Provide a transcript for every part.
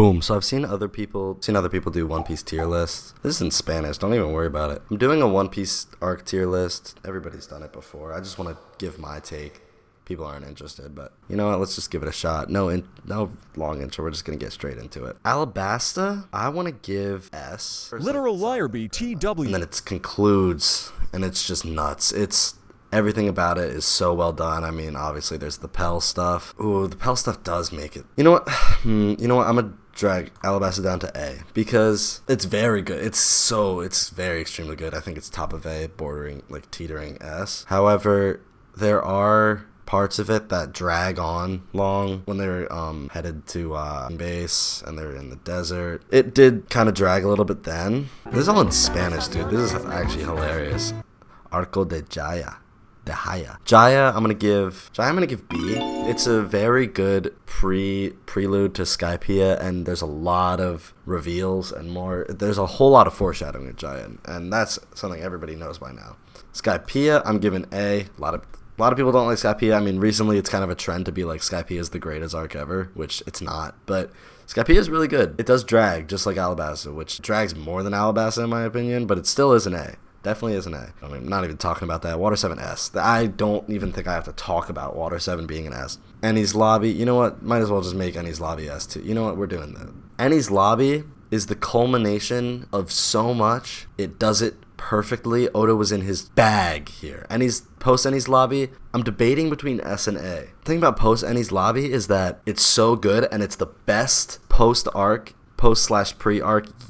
Boom. So I've seen other people do One Piece tier lists. This is in Spanish. Don't even worry about it. I'm doing a One Piece arc tier list. Everybody's done it before. I just want to give my take. People aren't interested, but you know what? Let's just give it a shot. No long intro. We're just gonna get straight into it. Alabasta, I want to give S. Literal liar BTW. And then it concludes, and it's just nuts. It's everything about it is so well done. I mean, obviously there's the Pell stuff. Ooh, the Pell stuff does make it. You know what? I'm gonna drag Alabasta down to A because it's very good. It's very extremely good. I think it's top of A, bordering like teetering S. However, there are parts of it that drag on long when they're headed to base and they're in the desert. It did kind of drag a little bit then. This is all in Spanish, dude. This is actually hilarious. Arco de Jaya. Jaya, I'm gonna give B. It's a very good prelude to Skypiea, and there's a lot of reveals and more. There's a whole lot of foreshadowing in Jaya, and that's something everybody knows by now. Skypiea, I'm giving A. A lot of people don't like Skypiea. I mean, recently it's kind of a trend to be like Skypiea is the greatest arc ever, which it's not. But Skypiea is really good. It does drag, just like Alabasta, which drags more than Alabasta in my opinion, but it still is an A. Definitely is an A. I mean, I'm not even talking about that. Water 7 S. I don't even think I have to talk about Water 7 being an S. Enies Lobby, you know what? Might as well just make Enies Lobby S too. You know what? We're doing that. Enies Lobby is the culmination of so much. It does it perfectly. Oda was in his bag here. Post Enies Lobby, I'm debating between S and A. The thing about post Enies Lobby is that it's so good and it's the best post/pre-arc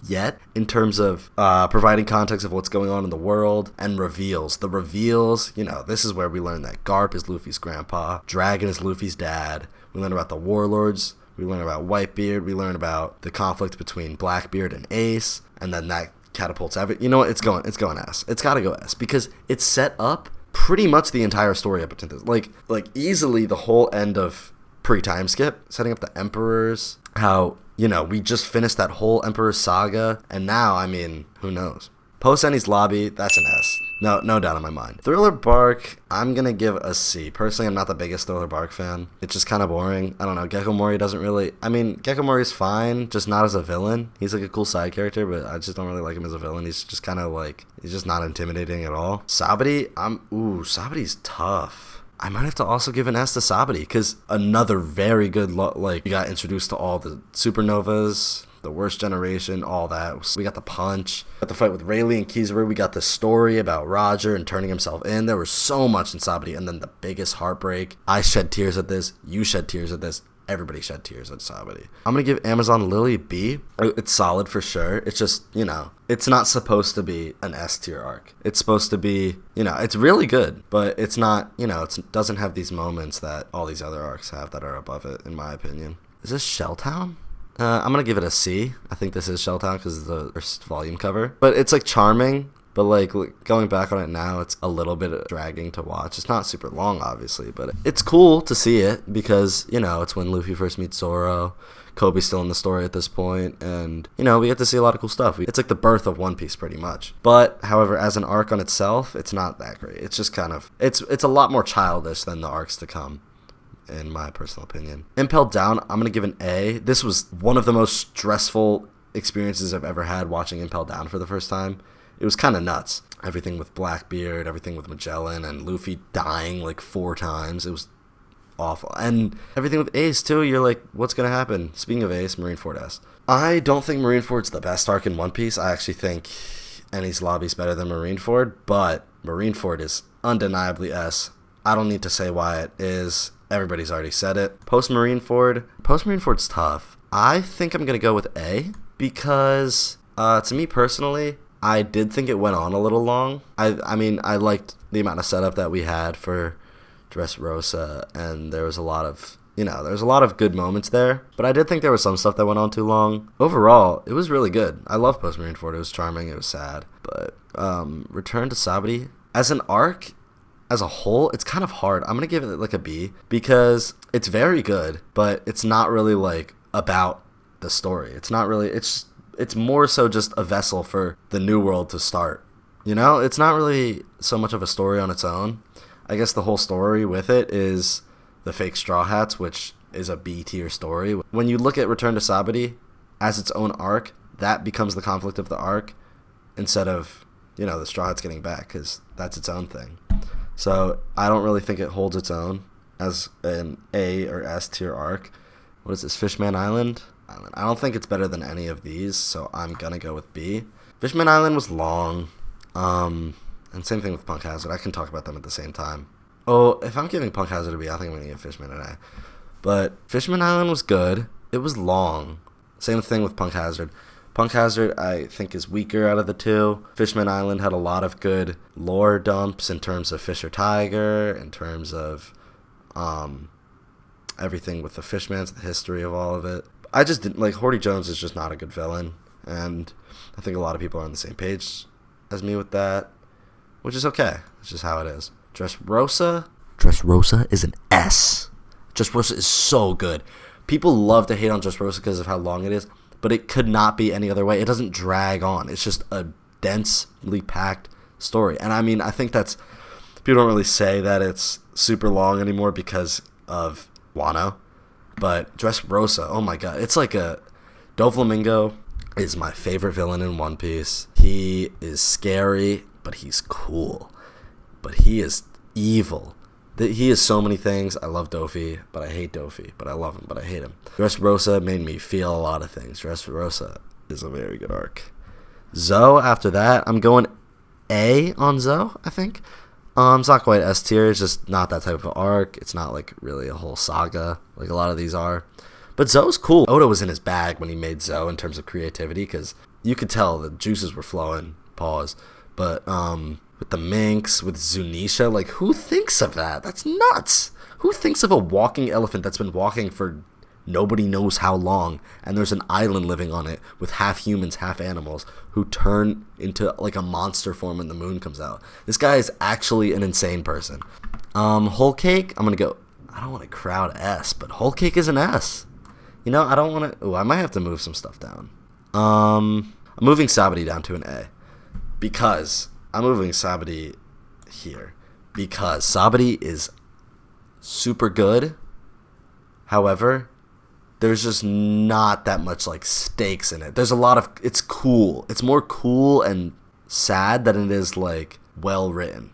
yet in terms of providing context of what's going on in the world and reveals. The reveals, this is where we learn that Garp is Luffy's grandpa, Dragon is Luffy's dad. We learn about the warlords. We learn about Whitebeard. We learn about the conflict between Blackbeard and Ace, and then that catapults everything. You know what? It's going S. It's got to go S because it's set up pretty much the entire story up until this. Like easily the whole end of pre-time skip, setting up the emperors, how we just finished that whole Emperor saga, and now, I mean, who knows? Post Enies Lobby, that's an S. No doubt in my mind. Thriller Bark, I'm gonna give a C. Personally, I'm not the biggest Thriller Bark fan. It's just kind of boring. I don't know. Gecko Mori doesn't really. I mean, Gecko Mori's fine, just not as a villain. He's like a cool side character, but I just don't really like him as a villain. He's just kind of like he's just not intimidating at all. Sabati, Sabati's tough. I might have to also give an S to Sabati because another very good you got introduced to all the supernovas, the worst generation, all that. We got the punch, got the fight with Rayleigh and Kizaru. We got the story about Roger and turning himself in. There was so much in Sabati, and then the biggest heartbreak. I shed tears at this. You shed tears at this. Everybody shed tears at Sabati. I'm going to give Amazon Lily B. It's solid for sure. It's just, it's not supposed to be an S tier arc. It's supposed to be, it's really good, but it's not, it doesn't have these moments that all these other arcs have that are above it, in my opinion. Is this Shelltown? I'm going to give it a C. I think this is Shelltown because it's the first volume cover. But it's charming. But going back on it now, it's a little bit dragging to watch. It's not super long, obviously, but it's cool to see it because, it's when Luffy first meets Zoro. Kobe's still in the story at this point, and, we get to see a lot of cool stuff. It's like the birth of One Piece, pretty much. But, however, as an arc on itself, it's not that great. It's just kind of, it's a lot more childish than the arcs to come, in my personal opinion. Impelled Down, I'm going to give an A. This was one of the most stressful experiences I've ever had watching Impelled Down for the first time. It was kind of nuts. Everything with Blackbeard, everything with Magellan, and Luffy dying 4 times. It was awful. And everything with Ace, too. You're like, what's going to happen? Speaking of Ace, Marineford S. I don't think Marineford's the best arc in One Piece. I actually think Enies Lobby's better than Marineford, but Marineford is undeniably S. I don't need to say why it is. Everybody's already said it. Post Marineford's tough. I think I'm going to go with A because, to me personally, I did think it went on a little long. I mean, I liked the amount of setup that we had for Dressrosa, and there was a lot of, good moments there. But I did think there was some stuff that went on too long. Overall, it was really good. I love Post Marineford. It was charming. It was sad. But Return to Sabati, as an arc, as a whole, it's kind of hard. I'm going to give it a B because it's very good, but it's not really about the story. It's not really, it's more so just a vessel for the new world to start. It's not really so much of a story on its own. I guess the whole story with it is the fake Straw Hats, which is a B tier story. When you look at Return to Sabati, as its own arc, that becomes the conflict of the arc instead of, the Straw Hats getting back, because that's its own thing. So I don't really think it holds its own as an A or S tier arc. What is this, Fishman Island? I don't think it's better than any of these, so I'm going to go with B. Fishman Island was long, and same thing with Punk Hazard. I can talk about them at the same time. Oh, if I'm giving Punk Hazard a B, I think I'm going to give Fishman an A. But Fishman Island was good. It was long. Same thing with Punk Hazard. Punk Hazard, I think, is weaker out of the two. Fishman Island had a lot of good lore dumps in terms of Fisher Tiger, in terms of everything with the Fishmans, the history of all of it. I just didn't like Horty Jones is just not a good villain, and I think a lot of people are on the same page as me with that, which is okay. It's just how it is. Dressrosa is an S. Dressrosa is so good. People love to hate on Dressrosa because of how long it is, but it could not be any other way. It doesn't drag on. It's just a densely packed story. And I mean, I think that's, people don't really say that it's super long anymore because of Wano. But Dressrosa, oh my god, it's like a, Doflamingo is my favorite villain in One Piece. He is scary, but he's cool. But he is evil. He is so many things. I love Dofi, but I hate Dofi. But I love him, but I hate him. Dressrosa made me feel a lot of things. Dressrosa is a very good arc. Zoe, after that, I'm going A on Zoe, I think. It's not quite S tier. It's just not that type of arc. It's not like really a whole saga like a lot of these are. But Zoe's cool. Oda was in his bag when he made Zoe in terms of creativity, because you could tell the juices were flowing. Pause. But with the Minx, with Zunisha, like, who thinks of that? That's nuts. Who thinks of a walking elephant that's been walking for nobody knows how long, and there's an island living on it with half humans, half animals, who turn into like a monster form when the moon comes out? This guy is actually an insane person. Whole Cake, I'm gonna go, I don't want to crowd S, but Whole Cake is an S. I don't want to, I might have to move some stuff down. I'm moving Sabadi down to an A, because I'm moving Sabadi here because Sabadi is super good. However, there's just not that much like stakes in it. There's a lot of, it's cool. It's more cool and sad than it is like well written.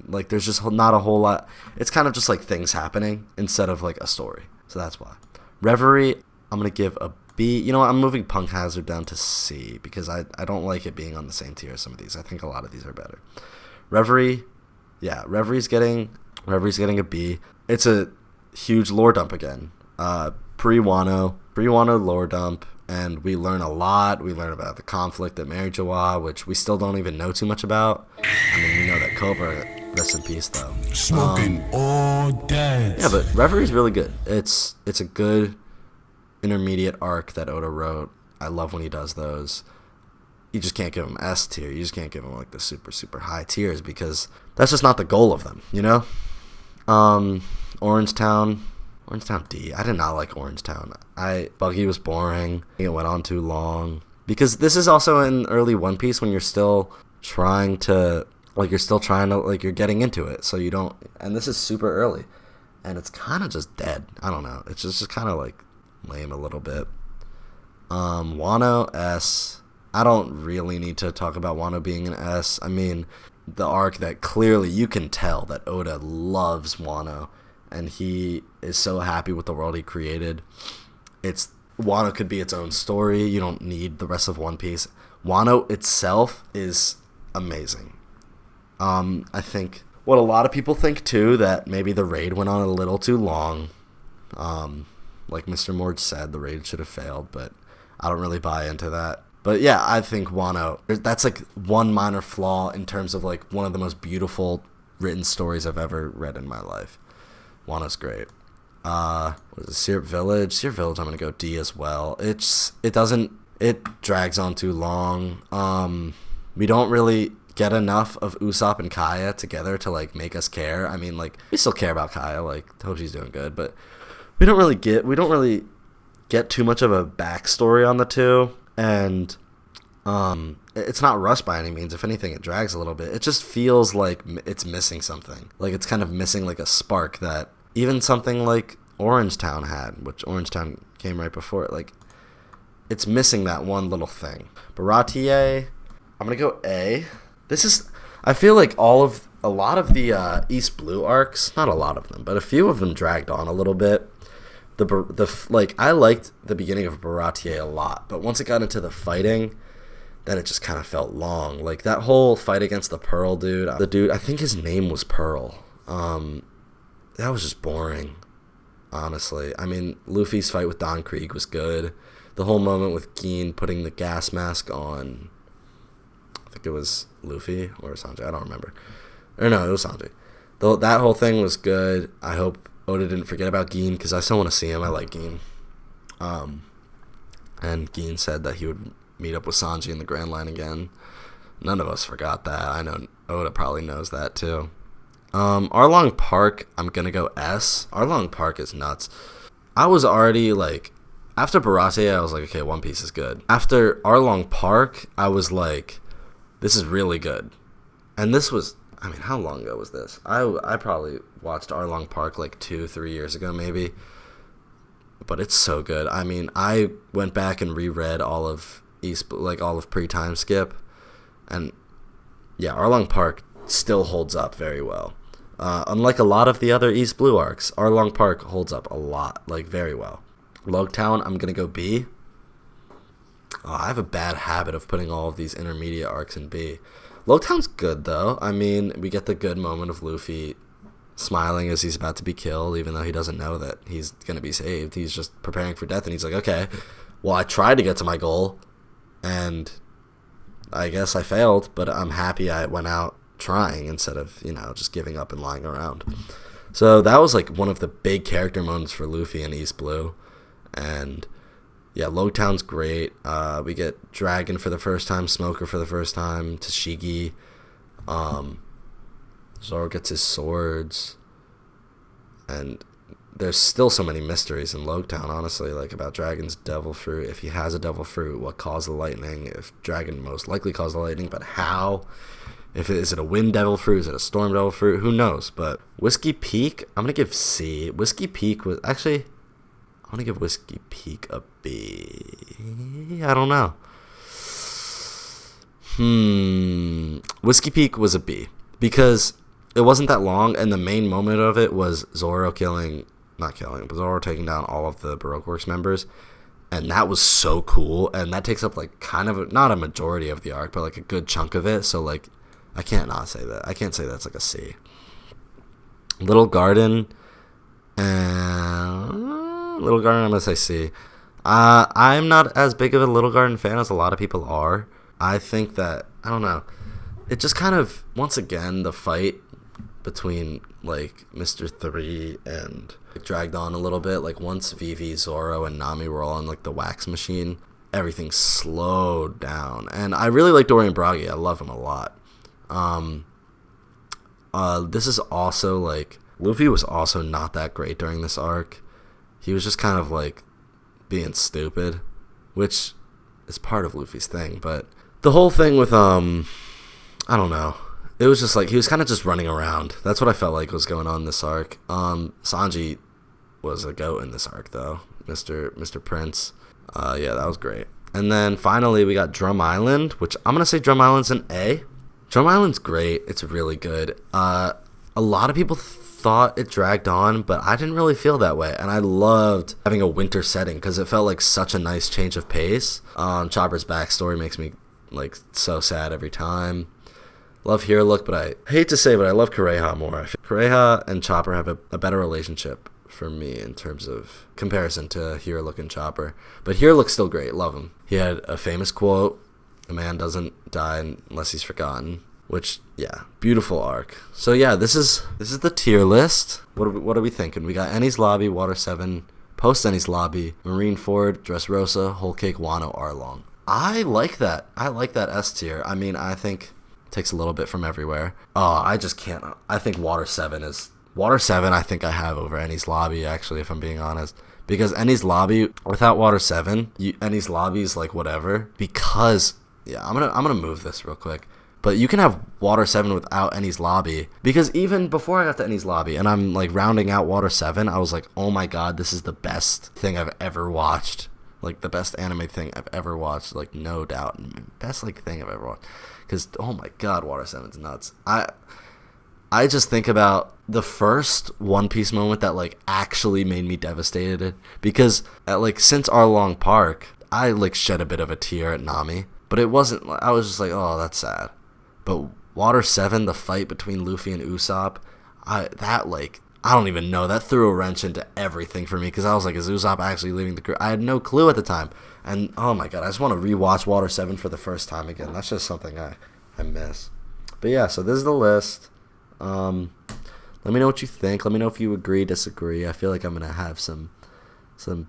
Like there's just not a whole lot. It's kind of just like things happening instead of like a story. So that's why. Reverie, I'm going to give a B. You know what? I'm moving Punk Hazard down to C because I don't like it being on the same tier as some of these. I think a lot of these are better. Reverie, yeah, Reverie's getting a B. It's a huge lore dump again. Pre-Wano lore dump, and we learn a lot. We learn about the conflict at Mary Jawa, which we still don't even know too much about. I mean, we know that Cobra, rest in peace, though. Smoking all day. Yeah, but Reverie's really good. It's a good intermediate arc that Oda wrote. I love when he does those. You just can't give him S tier. You just can't give him like the super, super high tiers because that's just not the goal of them, you know? Orangetown D. I did not like Orangetown. Buggy was boring. I think it went on too long. Because this is also in early One Piece when you're still trying to, you're getting into it. So you don't, and this is super early. And it's kind of just dead. I don't know. It's just kind of like lame a little bit. Wano, S. I don't really need to talk about Wano being an S. I mean, the arc that clearly you can tell that Oda loves Wano. And he is so happy with the world he created. Wano could be its own story. You don't need the rest of One Piece. Wano itself is amazing. I think what a lot of people think too, that maybe the raid went on a little too long. Like Mr. Morge said, the raid should have failed, but I don't really buy into that. But yeah, I think Wano, that's like one minor flaw in terms of like one of the most beautiful written stories I've ever read in my life. Wano's great. What is it? Syrup Village? Syrup Village, I'm going to go D as well. It drags on too long. We don't really get enough of Usopp and Kaya together to like make us care. I mean, like, we still care about Kaya, like, hope she's doing good, but we don't really get too much of a backstory on the two, and it's not rushed by any means. If anything, it drags a little bit. It just feels like it's missing something. Like it's kind of missing like a spark that even something like Orangetown had, which Orangetown came right before it. Like it's missing that one little thing. Baratier, I'm gonna go A. I feel like a lot of the East Blue arcs, not a lot of them, but a few of them dragged on a little bit. I liked the beginning of Baratier a lot, but once it got into the fighting, then it just kind of felt long. Like that whole fight against the Pearl dude, I think his name was Pearl. That was just boring, honestly. I mean, Luffy's fight with Don Krieg was good. The whole moment with Gin putting the gas mask on, I think it was Luffy or Sanji, I don't remember. Or no, it was Sanji. That whole thing was good. I hope Oda didn't forget about Gin, because I still want to see him. I like Gin. And Gin said that he would meet up with Sanji in the Grand Line again. None of us forgot that. I know Oda probably knows that too. Arlong Park, I'm going to go S. Arlong Park is nuts. I was already like, after Baratie, I was like, okay, One Piece is good. After Arlong Park, I was like, this is really good. And this was, I mean, how long ago was this? I probably watched Arlong Park like 2-3 years ago maybe. But it's so good. I mean, I went back and reread all of all of pre-time skip. And yeah, Arlong Park still holds up very well. Unlike a lot of the other East Blue arcs, Arlong Park holds up a lot, like very well. Logtown, I'm going to go B. I have a bad habit of putting all of these intermediate arcs in B. Logtown's good, though. I mean, we get the good moment of Luffy smiling as he's about to be killed, even though he doesn't know that he's going to be saved. He's just preparing for death, and he's like, okay, well, I tried to get to my goal, and I guess I failed, but I'm happy I went out trying instead of, just giving up and lying around. So that was like one of the big character moments for Luffy in East Blue. And yeah, Logtown's great. We get Dragon for the first time, Smoker for the first time, Tashigi. Zoro gets his swords. And there's still so many mysteries in Logtown, honestly, like about Dragon's devil fruit. If he has a devil fruit, what caused the lightning? If Dragon most likely caused the lightning, but how? Is it a wind devil fruit? Is it a storm devil fruit? Who knows? But Whiskey Peak, I'm going to give C. Whiskey Peak was... Actually, I'm going to give Whiskey Peak a B. I don't know. Whiskey Peak was a B. Because it wasn't that long, and the main moment of it was Zoro taking down all of the Baroque Works members. And that was so cool. And that takes up, like, kind of... not a majority of the arc, but, like, a good chunk of it. So, like... I can't not say that. I can't say that's like a C. Little Garden, I'm going to say C. I'm not as big of a Little Garden fan as a lot of people are. I think that, I don't know, it just kind of, once again, the fight between, like, Mr. 3 and dragged on a little bit. Like, once Vivi, Zoro, and Nami were all on, like, the wax machine, everything slowed down. And I really like Dorian Bragi. I love him a lot. This is also, like, Luffy was also not that great during this arc. He was just kind of, like, being stupid, which is part of Luffy's thing, but the whole thing with, I don't know, it was just, like, he was kind of just running around. That's what I felt like was going on in this arc. Sanji was a goat in this arc, though, Mr. Prince. Yeah, that was great. And then, finally, we got Drum Island, which I'm gonna say Drum Island's an A. Drum Island's great. It's really good. A lot of people thought it dragged on, but I didn't really feel that way. And I loved having a winter setting because it felt like such a nice change of pace. Chopper's backstory makes me, like, so sad every time. Love Hero Look, but I hate to say, but I love Kureha more. I feel Kureha and Chopper have a better relationship for me in terms of comparison to Hero Look and Chopper. But Hero Look's still great. Love him. He had a famous quote. A man doesn't die unless he's forgotten, which, yeah, beautiful arc. So yeah, this is the tier list. What are we thinking? We got Enies Lobby, Water 7, Post Enies Lobby, Marineford, Dressrosa, Whole Cake, Wano, Arlong. I like that. I like that S tier. I mean, I think it takes a little bit from everywhere. I just can't. I think Water 7 I think I have over Enies Lobby, actually, if I'm being honest. Because Enies Lobby, without Water 7, Enies Lobby is like whatever. Because... yeah, I'm gonna move this real quick. But you can have Water 7 without Enies Lobby. Because even before I got to Enies Lobby, and I'm, like, rounding out Water 7, I was like, oh my god, this is the best thing I've ever watched Like the best anime thing I've ever watched, like no doubt, best like thing I've ever watched. Because oh my god, Water 7's nuts. I just think about the first One Piece moment that like actually made me devastated, because at like since Arlong Park, I like shed a bit of a tear at Nami, but it wasn't. I was just like, oh, that's sad. But Water 7, the fight between Luffy and Usopp, I don't even know. That threw a wrench into everything for me, because I was like, is Usopp actually leaving the crew? I had no clue at the time. And oh my god, I just want to rewatch Water 7 for the first time again. That's just something I miss. But yeah, so this is the list. Let me know what you think. Let me know if you agree, disagree. I feel like I'm gonna have I feel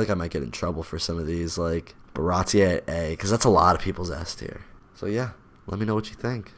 like I might get in trouble for some of these, like Baratie at A, because that's a lot of people's S tier. So yeah, let me know what you think.